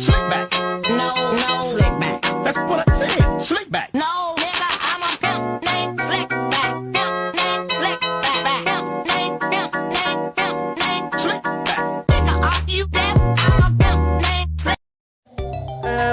Slick back. No, slick back. That's what I said. Slick back. No, nigga, I'm a pimp named Slick back. Pimp named Slick back. Pimp named Slick back. Nigga, are you deaf? I'm a pimp named Slick.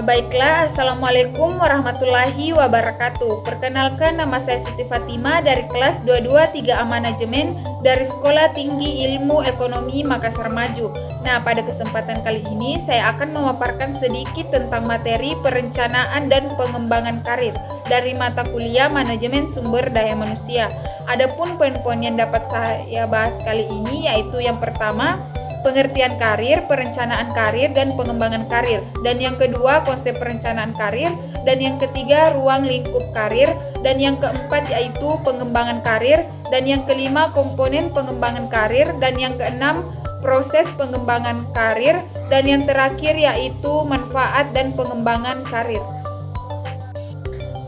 Baiklah, Assalamualaikum warahmatullahi wabarakatuh. Perkenalkan, nama saya Siti Fatima dari kelas 223A Manajemen dari Sekolah Tinggi Ilmu Ekonomi Makassar Maju. Nah, pada kesempatan kali ini saya akan memaparkan sedikit tentang materi perencanaan dan pengembangan karir dari mata kuliah Manajemen Sumber Daya Manusia. Adapun poin-poin yang dapat saya bahas kali ini yaitu yang pertama, pengertian karir, perencanaan karir, dan pengembangan karir. Dan yang kedua, konsep perencanaan karir. Dan yang ketiga, ruang lingkup karir. Dan yang keempat, yaitu pengembangan karir. Dan yang kelima, komponen pengembangan karir. Dan yang keenam, proses pengembangan karir. Dan yang terakhir, yaitu manfaat dan pengembangan karir.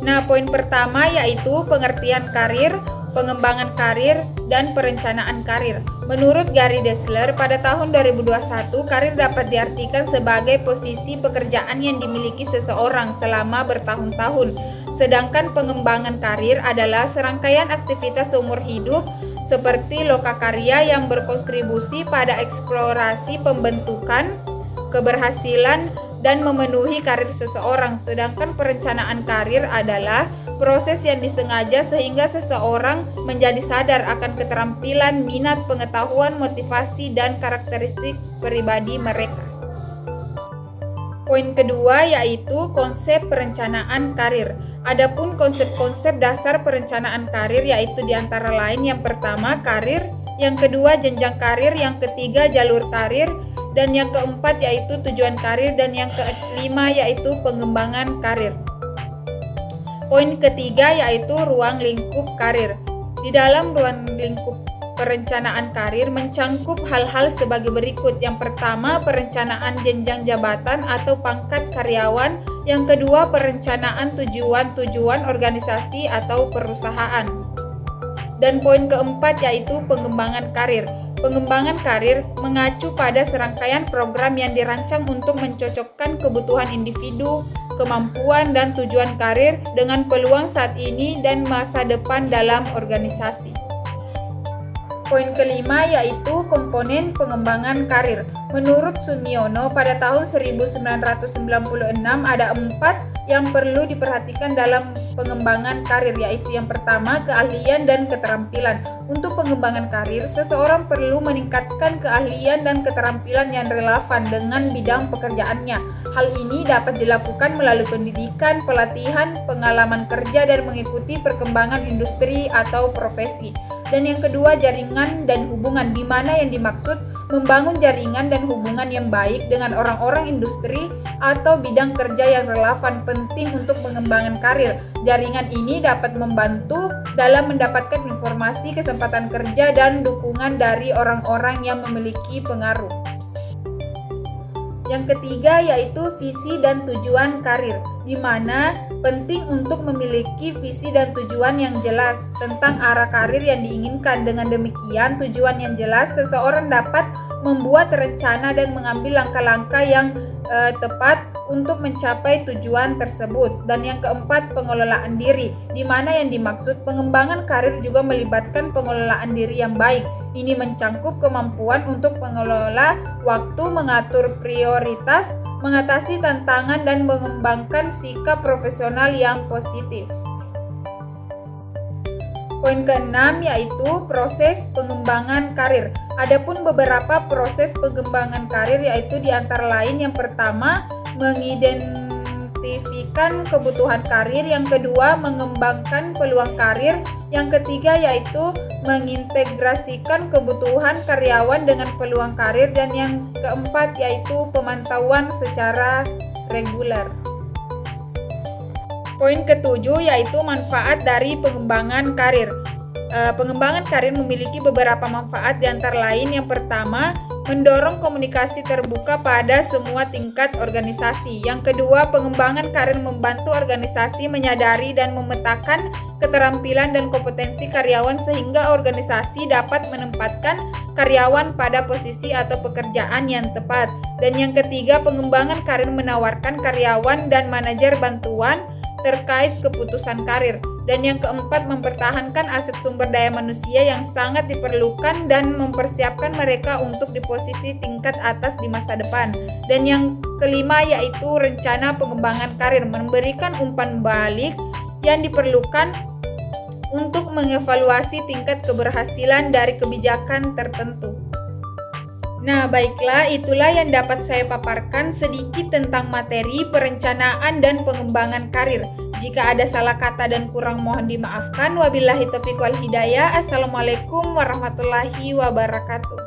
Nah, poin pertama yaitu pengertian karir, pengembangan karir, dan perencanaan karir. Menurut Gary Dessler, pada tahun 2021, karir dapat diartikan sebagai posisi pekerjaan yang dimiliki seseorang selama bertahun-tahun. Sedangkan pengembangan karir adalah serangkaian aktivitas seumur hidup seperti lokakarya yang berkontribusi pada eksplorasi pembentukan, keberhasilan, dan memenuhi karir seseorang. Sedangkan perencanaan karir adalah proses yang disengaja sehingga seseorang menjadi sadar akan keterampilan, minat, pengetahuan, motivasi, dan karakteristik pribadi mereka. Poin kedua yaitu konsep perencanaan karir. Adapun konsep-konsep dasar perencanaan karir yaitu diantara lain yang pertama karir, yang kedua jenjang karir, yang ketiga jalur karir, dan yang keempat yaitu tujuan karir, dan yang kelima yaitu pengembangan karir. Poin ketiga yaitu ruang lingkup karir. Di dalam ruang lingkup perencanaan karir mencangkup hal-hal sebagai berikut. Yang pertama, perencanaan jenjang jabatan atau pangkat karyawan. Yang kedua, perencanaan tujuan-tujuan organisasi atau perusahaan. Dan poin keempat yaitu pengembangan karir. Pengembangan karir mengacu pada serangkaian program yang dirancang untuk mencocokkan kebutuhan individu, kemampuan, dan tujuan karir dengan peluang saat ini dan masa depan dalam organisasi. Poin kelima yaitu komponen pengembangan karir. Menurut Sumiono, pada tahun 1996 ada 4 yang perlu diperhatikan dalam pengembangan karir, yaitu yang pertama, keahlian dan keterampilan. Untuk pengembangan karir, seseorang perlu meningkatkan keahlian dan keterampilan yang relevan dengan bidang pekerjaannya. Hal ini dapat dilakukan melalui pendidikan, pelatihan, pengalaman kerja, dan mengikuti perkembangan industri atau profesi. Dan yang kedua, jaringan dan hubungan, di mana yang dimaksud membangun jaringan dan hubungan yang baik dengan orang-orang industri atau bidang kerja yang relevan penting untuk pengembangan karir. Jaringan ini dapat membantu dalam mendapatkan informasi, kesempatan kerja, dan dukungan dari orang-orang yang memiliki pengaruh. Yang ketiga yaitu visi dan tujuan karir, di mana penting untuk memiliki visi dan tujuan yang jelas tentang arah karir yang diinginkan. Dengan demikian, tujuan yang jelas, seseorang dapat membuat rencana dan mengambil langkah-langkah yang tepat untuk mencapai tujuan tersebut. Dan yang keempat, pengelolaan diri, di mana yang dimaksud pengembangan karir juga melibatkan pengelolaan diri yang baik. Ini mencangkup kemampuan untuk mengelola waktu, mengatur prioritas, mengatasi tantangan, dan mengembangkan sikap profesional yang positif. Poin keenam yaitu proses pengembangan karir. Adapun beberapa proses pengembangan karir yaitu diantara lain yang pertama, mengidentifikkan kebutuhan karir, yang kedua, mengembangkan peluang karir, yang ketiga yaitu mengintegrasikan kebutuhan karyawan dengan peluang karir, dan yang keempat yaitu pemantauan secara reguler. Poin ketujuh yaitu manfaat dari pengembangan karir. Pengembangan karir memiliki beberapa manfaat, di antara lain yang pertama mendorong komunikasi terbuka pada semua tingkat organisasi. Yang kedua, pengembangan karir membantu organisasi menyadari dan memetakan keterampilan dan kompetensi karyawan sehingga organisasi dapat menempatkan karyawan pada posisi atau pekerjaan yang tepat. Dan yang ketiga, pengembangan karir menawarkan karyawan dan manajer bantuan terkait keputusan karir. Dan yang keempat, mempertahankan aset sumber daya manusia yang sangat diperlukan dan mempersiapkan mereka untuk di posisi tingkat atas di masa depan. Dan yang kelima yaitu rencana pengembangan karir, memberikan umpan balik yang diperlukan untuk mengevaluasi tingkat keberhasilan dari kebijakan tertentu. Nah, baiklah, itulah yang dapat saya paparkan sedikit tentang materi perencanaan dan pengembangan karir. Jika ada salah kata dan kurang mohon dimaafkan. Wabillahi taufiq wal hidayah. Assalamualaikum warahmatullahi wabarakatuh.